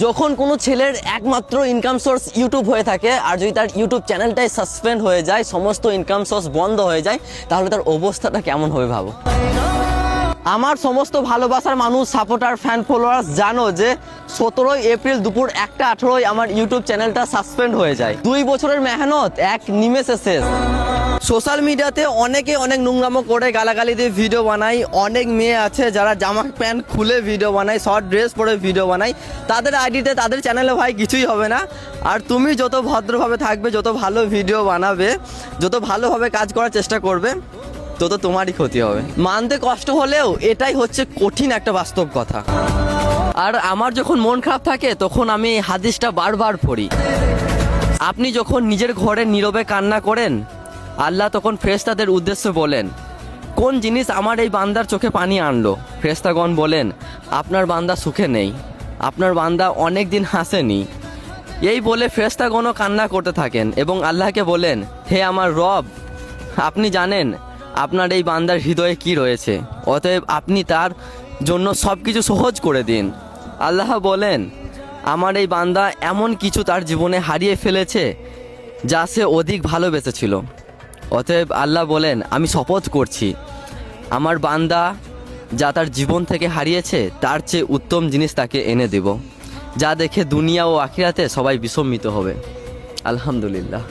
যখন কোনো ছেলের একমাত্র ইনকাম সোর্স ইউটিউব হয়ে থাকে আর যদি তার ইউটিউব চ্যানেলটাই সাসপেন্ড হয়ে যায়, সমস্ত ইনকাম সোর্স বন্ধ হয়ে যায়, তাহলে তার অবস্থাটা কেমন হবে ভাবো। আমার সমস্ত ভালোবাসার মানুষ, সাপোর্টার, ফ্যান ফলোয়ার্স জানো যে 17 এপ্রিল দুপুর 1:18 আমার ইউটিউব চ্যানেলটা সাসপেন্ড হয়ে যায়। 2 বছরের মেহনত এক নিমেষে শেষ। সোশ্যাল মিডিয়াতে অনেকে অনেক নোংরামো করে গালাগালি দিয়ে ভিডিও বানায়। অনেক মেয়ে আছে যারা জামা প্যান্ট খুলে ভিডিও বানায়, শর্ট ড্রেস পরে ভিডিও বানায়। তাদের আইডিতে, তাদের চ্যানেলে ভাই কিছুই হবে না। আর তুমি যত ভদ্রভাবে থাকবে, যত ভালো ভিডিও বানাবে, যত ভালোভাবে কাজ করার চেষ্টা করবে, তত তোমারই ক্ষতি হবে। মানতে কষ্ট হলেও এটাই হচ্ছে কঠিন একটা বাস্তব কথা। আর আমার যখন মন খারাপ থাকে তখন আমি হাদিসটা বারবার পড়ি। আপনি যখন নিজের ঘরে নীরবে কান্না করেন, আল্লাহ তখন ফেরেশতাদের উদ্দেশ্যে বলেন, কোন জিনিস আমার এই বান্দার চোখে পানি আনলো? ফেরেশতাগণ বলেন, আপনার বান্দা সুখে নেই, আপনার বান্দা অনেক দিন হাসেনি। এই বলে ফেরেশতাগণও কান্না করতে থাকেন এবং আল্লাহকে বলেন, হে আমার রব, আপনি জানেন আপনার এই বান্দার হৃদয়ে কি রয়েছে, অতএব আপনি তার জন্য সব কিছু সহজ করে দিন। আল্লাহ বলেন, আমার এই বান্দা এমন কিছু তার জীবনে হারিয়ে ফেলেছে যা সে অধিক ভালোবেসেছিল। অতএব আল্লাহ বলেন, আমি শপথ করছি আমার বান্দা যা তার জীবন থেকে হারিয়েছে তার চেয়ে উত্তম জিনিস তাকে এনে দেব, যা দেখে দুনিয়া ও আখিরাতে সবাই বিস্মিত হবে। আলহামদুলিল্লাহ।